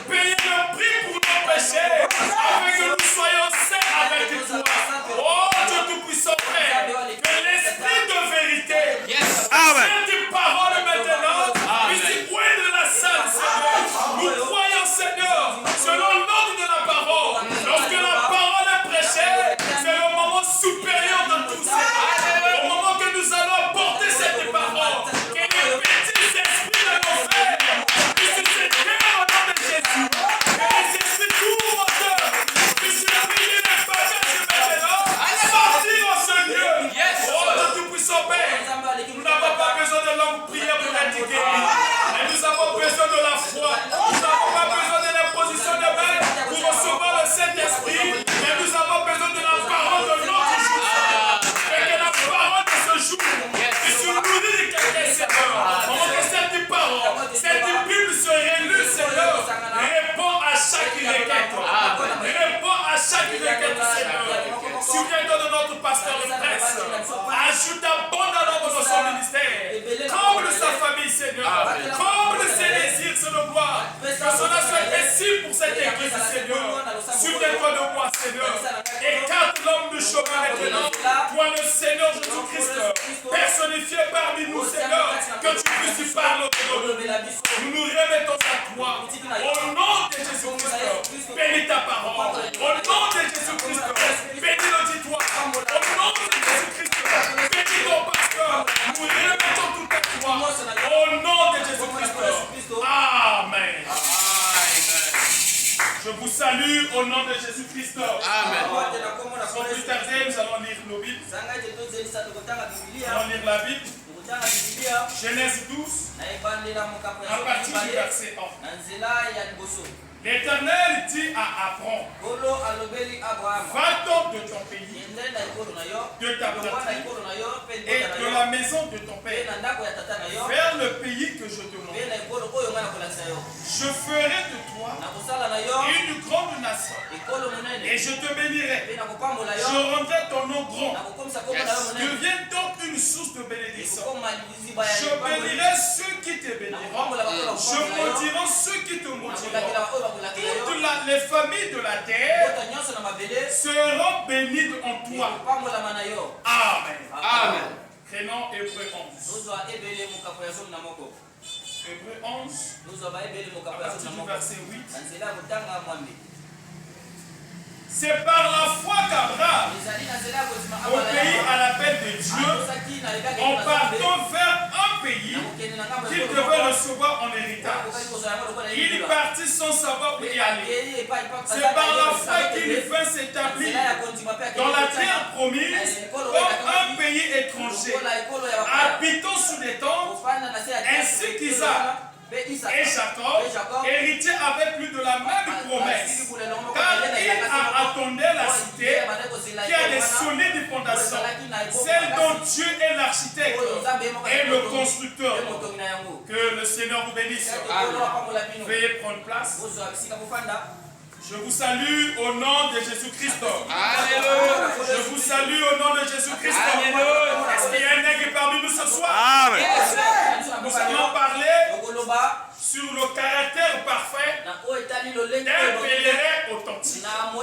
Payer le prix pour nos péchés, afin que nous soyons saints Souviens-toi de moi, Seigneur. Écarte l'homme du chemin maintenant. Toi, le Seigneur Jésus-Christ, personnifié parmi nous, Seigneur, que tu puisses y parler autour de nous. Nous nous remettons à toi. Au nom de Jésus-Christ, bénis ta parole. Au nom de Jésus-Christ, bénis l'auditoire. Au nom de Jésus-Christ, bénis ton pasteur. Nous remettons tout à toi. Au nom de Jésus-Christ. Amen. Je vous salue au nom de Jésus-Christ. Amen. Sans plus tarder, nous allons lire nos Bibles. Nous allons lire la Bible. Genèse 12, à partir du verset 1. L'Éternel dit à Abraham, va-t'en de ton pays, de ta patrie et de la maison de ton père, vers le pays que je te montre. Je ferai de toi une grande nation et je te bénirai. Je rendrai ton nom grand. Deviens donc une source de bénédiction. Je bénirai ceux qui te béniront. Je maudirai ceux qui te maudiront. Toutes les familles de la terre seront bénies en toi. Amen. Amen. Prenons Hébreu 11. Hébreu 11, à partir du verset 8. C'est par la foi qu'Abraham, obéit à l'appel de Dieu, en partant vers un pays qu'il devait recevoir en héritage. Il partit sans savoir où y aller. C'est par la foi qu'il vint s'établir dans la terre promise comme un pays étranger, habitant sous des tentes, ainsi qu'Isaac et Jacob, héritiers avec lui de la même promesse, car il a attendu la cité qui a des solides fondations, celle dont Dieu est l'architecte et le constructeur. Que le Seigneur vous bénisse. Veuillez prendre place. Je vous salue au nom de Jésus-Christ. Alléluia. Je vous salue au nom de Jésus-Christ. Est-ce qu'il y a un aigle parmi nous ce soir? Amen. Nous allons parler sur le caractère parfait d'un pèlerin authentique. Nous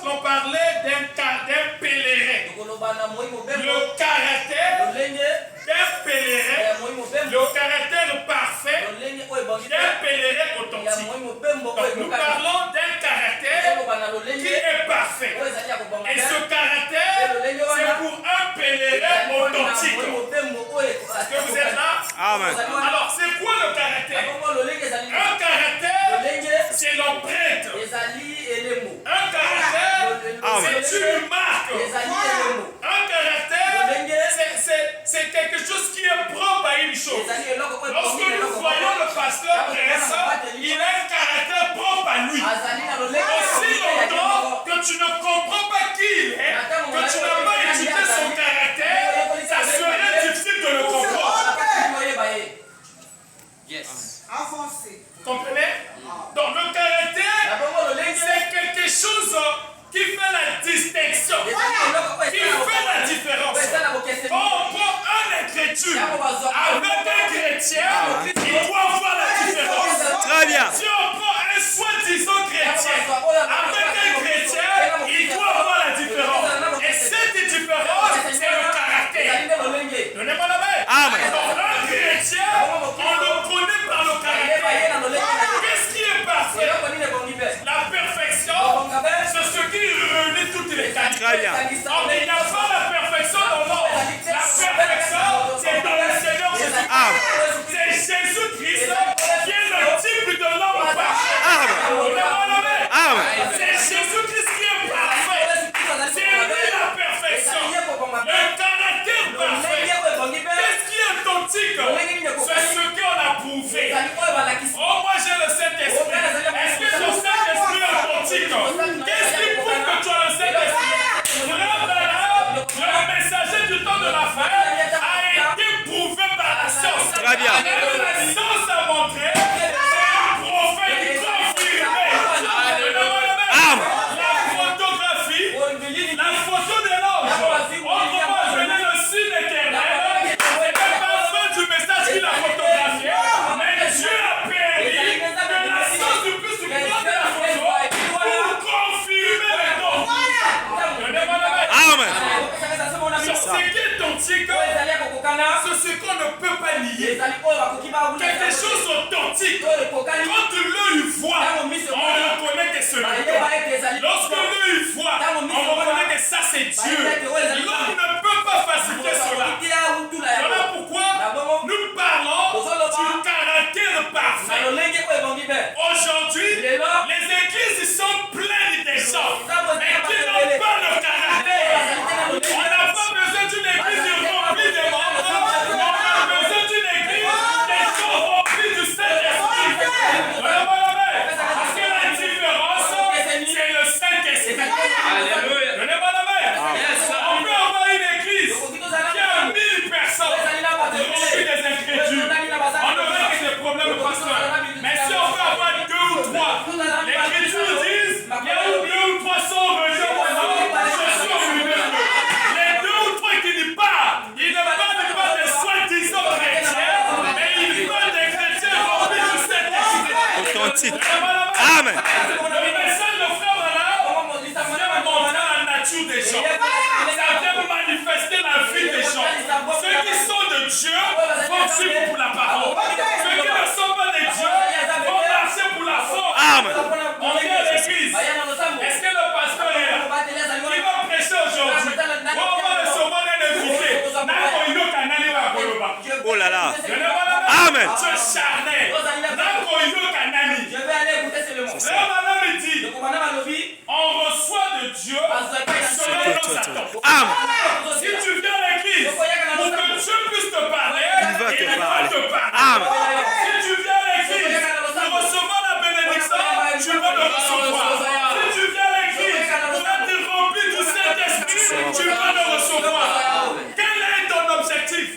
allons parler d'un pèlerin. Le caractère d'un pèlerin, le caractère parfait d'un pèlerin authentique. Donc nous parlons d'un caractère qui est parfait. Et ce caractère, c'est pour un pèlerin authentique. Est-ce que vous êtes là? Amen. Alors, c'est quoi le caractère? Un caractère, c'est l'empreinte. Un caractère, c'est une marque. Un caractère, c'est quelque chose qui est propre à une chose. Lorsque nous voyons le pasteur récent, il a un caractère propre à lui. Aussi longtemps que tu ne comprends pas qui il est, que tu n'as pas étudié son caractère, ça serait difficile de le comprendre. Yes. Vous comprenez? Donc le caractère, c'est quelque chose qui fait la distinction, qui fait la différence. On prend un chrétien avec un chrétien, il doit voir la différence. Très bien. Si on prend un soi-disant chrétien avec un chrétien, il doit voir la différence. Et cette différence, c'est le caractère. Donnez-moi la main. Amen. Donc un chrétien, on le connaît par le caractère. Qu'est-ce qui est parfait? La perfection, c'est ce qui réunit toutes les qualités. Très bien. Donc il n'y a pas la perfection dans l'homme. La perfection, c'est dans le Seigneur Jésus. C'est Jésus-Christ qui est le type de l'homme parfait. C'est Jésus-Christ qui est parfait. C'est lui la perfection. Le caractère parfait. Qu'est-ce qui est authentique? C'est ce qu'on a prouvé. Oh, moi j'ai le Saint-Esprit. Est-ce que le Saint-Esprit est authentique? Qu'est-ce qui prouve que tu as le Saint-Esprit? publié quelque chose d'authentique, quand l'œil voit, on reconnaît que c'est le lorsque l'œil voit, on reconnaît que ça c'est Dieu. L'homme ne peut pas falsifier cela. Voilà pourquoi nous parlons du caractère parfait. Aujourd'hui, les églises sont pleines de gens, mais qui n'ont pas le caractère. On n'a pas besoin d'une église remplie de membres, on a besoin d'une église des gens remplis du Saint-Esprit. Parce que la différence, c'est le Saint-Esprit. Alléluia. On peut avoir une église qui a 1000 personnes remplies des incrédules. On aurait que des problèmes pasteurs. Mais si on peut avoir 2 ou 3, l'Écriture dit il y a 2 ou 3 sont revenus je suis au milieu d'eux. Les 2 ou 3 qui n'y parlent, ils ne parlent pas des soi-disant chrétiens, mais ils parlent des chrétiens remplis du Saint-Esprit. Authentique. Amen. Le message de frère là vient montrer la nature des gens. Ça vient manifester la vie des gens. Ceux qui sont de Dieu vont suivre pour la parole. Ceux qui ne sont pas de Dieu vont marcher pour la force. Amen. On vient à l'église. Est-ce que le pasteur est là? Qui va prêcher aujourd'hui? On va recevoir un invité. Oh là là. Amen. Tu es charnel. Je vais aller écouter on reçoit de Dieu selon nos attentes. Amen. Si tu viens à l'église pour que Dieu puisse te parler, Il va te parler. Amen. Si tu viens à l'église pour recevoir la bénédiction, tu vas le recevoir. Si tu viens à l'église pour être rempli du Saint-Esprit, tu vas le recevoir. Quel est ton objectif?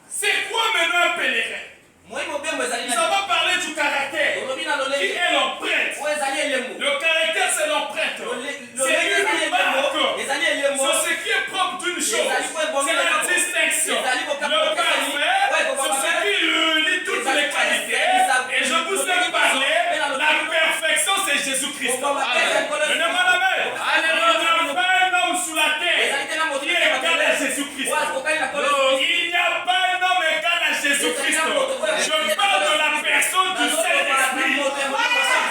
C'est quoi maintenant un pèlerin? Nous avons parlé du caractère. Qui est l'empreinte? Le caractère, c'est l'empreinte. C'est une marque. C'est ce qui est propre d'une chose. C'est la distinction. Le parfait, c'est ce qui réunit toutes les qualités. Et je vous ai parlé, la perfection, c'est Jésus-Christ. Il n'y a pas un homme sous la terre qui est égal à Jésus-Christ. Il n'y a pas un homme égal à Jésus-Christ. Je parle de la personne du Saint-Esprit.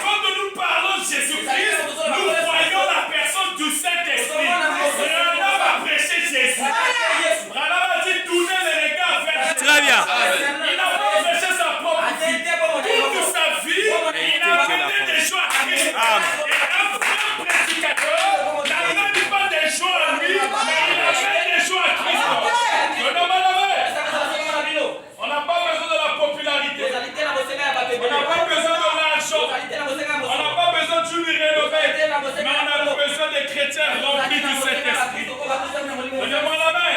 Quand nous parlons de Jésus-Christ, nous voyons la personne du Saint-Esprit. Branham a prêché Jésus. Branham a dit tournez les regards vers Jésus. Très bien. Il n'a pas prêché sa propre vie. Toute sa vie, il a amené des gens à Christ. Et un vrai prédicateur n'amène pas des gens à lui, mais il amène des gens à Christ. On n'a pas besoin de la popularité. On n'a pas besoin de l'argent. On n'a pas besoin d'une rénovée. Mais on a besoin des chrétiens remplis du Saint-Esprit. Donnez-moi la main.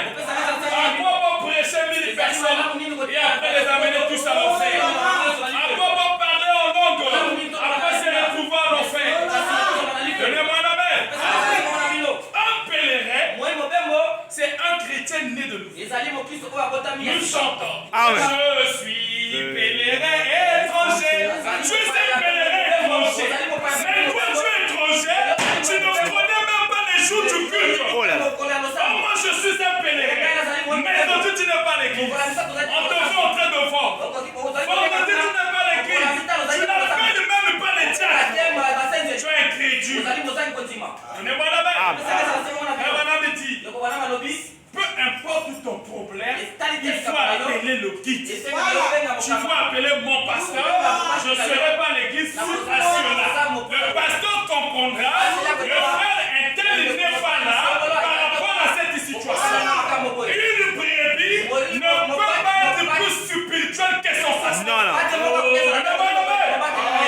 À quoi bon prêcher 1000 personnes et après les amener tous à l'enfer? À quoi bon parler en langue après se retrouver à l'enfer? Donnez-moi la main. Un pèlerin, c'est un chrétien né de nous. Nous chantons. Je suis pèlerin étranger. Tu es un pèlerin étranger. Mais toi, tu es étranger. Tu ne connais même pas les jours du culte. Oh là là. Moi, je suis un pèlerin. Mais toi, tu n'es pas l'église. On te voit en train de vendre. Vendredi, tu n'es pas l'église. Tu n'appelles même pas les diacres. Tu es incrédule. Donnez-moi la main. Amen. Dit, peu importe ton problème, il faut appeler le guide. Tu vas appeler mon pasteur. Je ne serai pas à l'église sur là. Le pasteur comprendra. Le frère est tel, il n'est pas là par rapport à cette situation. Une brebis ne peut pas être plus spirituelle que son pasteur. Non, non.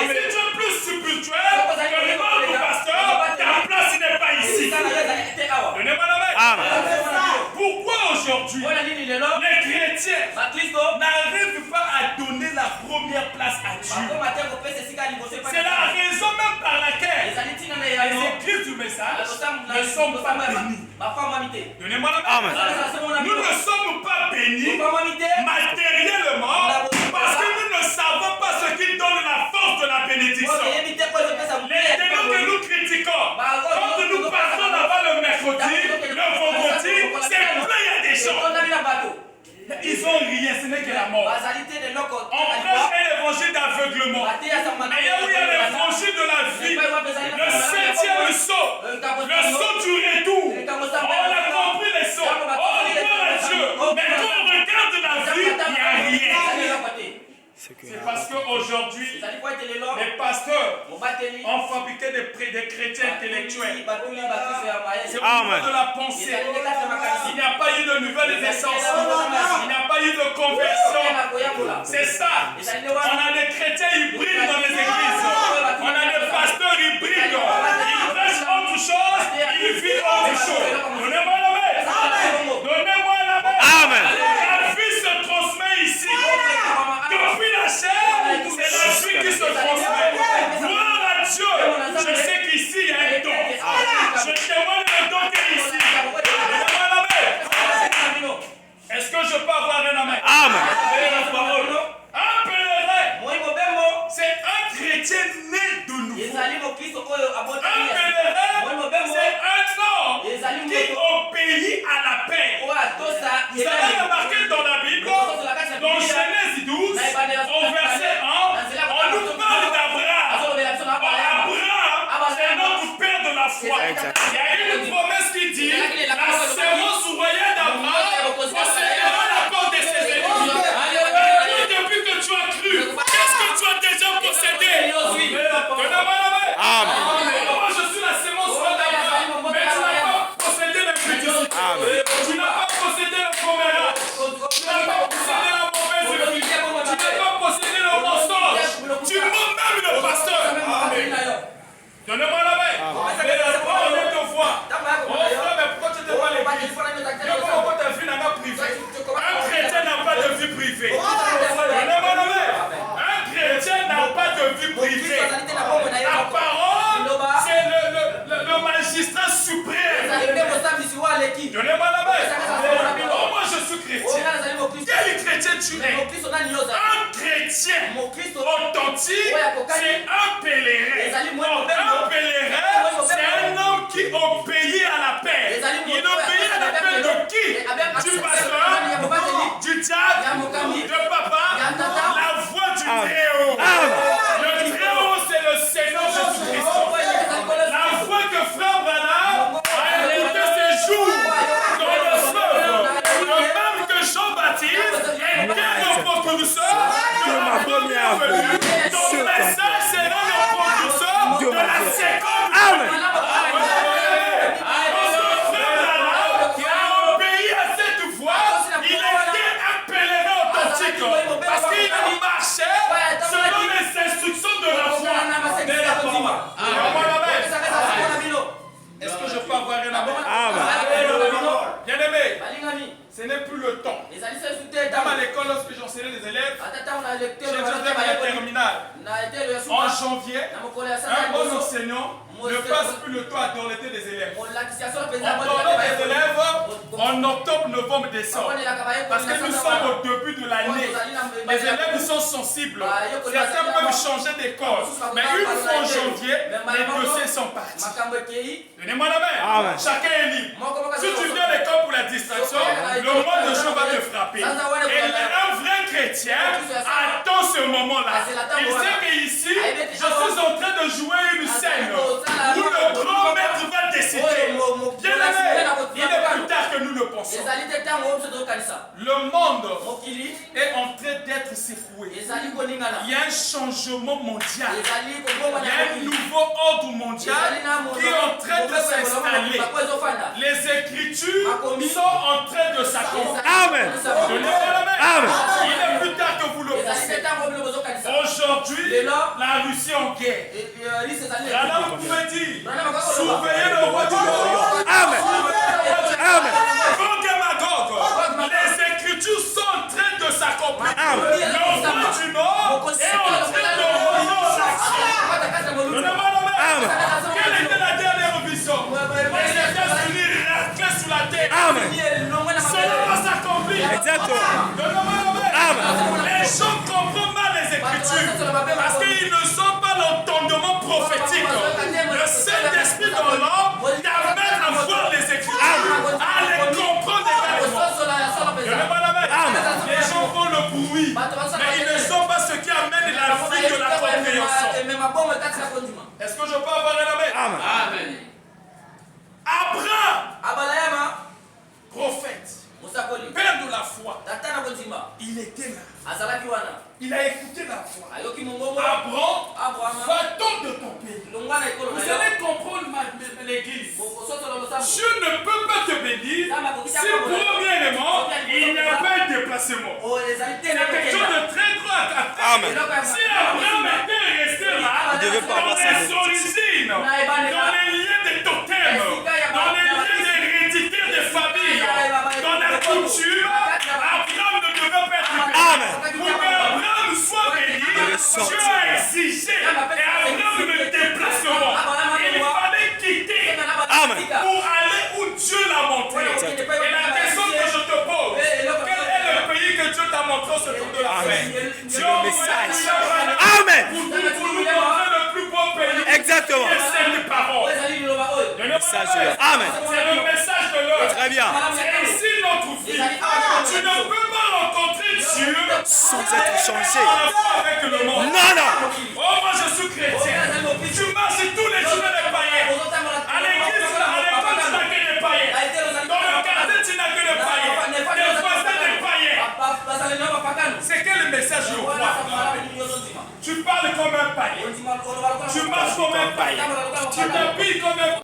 Si tu es plus spirituel que le nom du pasteur, ta place n'est pas ici. Donnez-moi la main. Amen. Pourquoi aujourd'hui les chrétiens n'arrivent pas à donner la première place à Dieu? C'est la raison même par laquelle les écrits du message ne sont pas bénis. Donnez-moi la main. Amen. Nous ne sommes pas bénis matériellement parce que nous ne savons pas ce qui donne la force de la bénédiction. Les démons que nous critiquons, quand nous partons là-bas le mercredi, le vendredi, c'est plein mort. On prêche un évangile d'aveuglement. Mais il y a l'évangile de la vie. Le 7e saut. Le saut du retour. On a compris les sauts. On gloire à Dieu. Mais quand on regarde la vie, il n'y a rien. C'est parce qu'aujourd'hui, les pasteurs ont fabriqué des chrétiens intellectuels. C'est au niveau de la pensée. Il n'y a pas eu de nouvelle naissance. Il n'y a pas eu de conversion. C'est ça. On a des chrétiens hybrides dans les églises. On a des pasteurs hybrides. Ils prêchent autre chose. Ils vivent autre chose. Donnez-moi la main. Donnez-moi la main. Amen. La vie se transmet ici. Depuis la chair, c'est la vie qui se transmet. Gloire à Dieu. Je sais qu'ici, il y a un don. Je témoigne le don qui est ici. Donnez-moi la main. Est-ce que je peux avoir un amen? Amen. Un pèlerin, c'est un chrétien né de nouveau. Un pèlerin, c'est un homme qui obéit à la paix. Vous avez remarqué dans la Bible, dans Genèse 12, au verset 1, on nous parle d'Abraham. Abraham, c'est notre père de la foi. Il y a une promesse qui dit, la sémence royale d'Abraham possédera la porte de ses ennemis. Depuis que tu as cru, qu'est-ce que tu as déjà possédé? Amen. Moi, je suis la sémence royale d'Abraham, mais tu n'as pas possédé l'infidélité. Tu n'as pas possédé le commérage. Tu n'as pas possédé la mauvaise vie. Tu n'as pas possédé le mensonge. Tu mens même le pasteur. Donnez-moi la main. Donnez deux fois. Oh frère, mais pourquoi tu n'étais pas l'église? Pourquoi ta vie n'a pas privée? Un chrétien n'a pas de vie privée. Donnez-moi la main. Un chrétien n'a pas de vie privée. La parole, c'est le magistrat suprême. Donnez-moi la main. Oh, moi je suis chrétien. Quel chrétien tu es? Un chrétien authentique, c'est un pèlerin. Un pèlerin, c'est un homme qui obéit à la paix. Il obéit à la paix de qui? Du pasteur, du diable, de papa, la voix du Très-Haut. Le Très-Haut, c'est le Seigneur Jésus-Christ. La voix que frère Branham a écouté ces jours dans le feu. Le même que Jean-Baptiste était le précurseur de la première venue. Ton message sera le précurseur de la seconde venue. Qui a obéi à cette voix, il était un pèlerin authentique parce qu'il marchait selon les instructions de la foi. Est-ce que je peux avoir un amen? Bien-aimé, ce n'est plus le temps. Comme à l'école, lorsque j'enseignais les élèves, j'ai déjà fait la terminale. En janvier, un bon enseignant ne passe plus le temps à dorloter des élèves. On dorlote des élèves en octobre, novembre, décembre. Parce que nous sommes au début de l'année. Les élèves sont sensibles. Certains peuvent changer d'école. Mais une fois en janvier, les dossiers sont partis. Donnez-moi la main. Chacun est libre. Si tu viens à l'école pour la distraction, le monde de Dieu va te frapper. Et un vrai chrétien attend ce moment-là. Il sait qu'ici, je suis en train de jouer une scène où le grand maître va décider. Bien aimé, il est plus tard que nous le pensons. Le monde est en train d'être secoué. Il y a un changement mondial. Il y a un nouveau ordre mondial qui est en train de s'installer. Les écritures sont en train de s'accomplir. Amen. Amen. Il est plus tard que vous le pensez. Aujourd'hui, la Russie en guerre. Là, vous pouvez dire, surveillez le roi du Nord. Amen. Amen. Les écritures sont en train de s'accomplir. Le roi du Nord est en train de revenir Amen. Quelle était la dernière vision? Les États-Unis raclaient sous la terre. Amen. Cela va s'accomplir. Exactement. Amen. Les gens comprennent mal les Écritures parce qu'ils ne sont pas l'entendement prophétique. Le Saint-Esprit dans l'homme t'amène à voir les Écritures, à les comprendre également. Les gens font le bruit oui. Mais ils ne sont pas ceux qui amènent la vie de la compréhension. Est-ce que je peux avoir un amen? Amen. Abraham, prophète, père de la foi, il était là. Il a écouté la voix. Abraham, va-t'en de ton pays. Vous allez comprendre l'église. Dieu ne peut pas te bénir si premièrement il n'y a pas de déplacement. C'est quelque chose de très grand à faire. Si Abraham était resté là, dans les origines, dans les liens des totems, dans les liens héréditaires des familles, dans la couture, Abraham ne devait pas être béni. Pour que Abraham soit béni, Dieu a exigé et Abraham le déplacement. Il fallait quitter pour aller où Dieu l'a montré. Et la question que je te pose, quel est le pays que Dieu t'a montré au secours de la paix? Dieu a envoyé Amen. pour nous montrer le plus beau pays. Exactement. C'est cette parole. Amen. C'est le message de l'heure. Très bien. C'est ainsi notre vie. Tu ne peux pas rencontrer Dieu sans être changé. Avec le monde. Non, non. Oh, moi je suis chrétien. Tu marches tous les jours des païens. À l'église, à l'école, tu n'as que des païens. Dans le quartier, tu n'as que des païens. Des voisins des païens. C'est quel message je vois? Tu parles comme un païen. Tu marches comme un païen. Tu t'habilles comme un païen.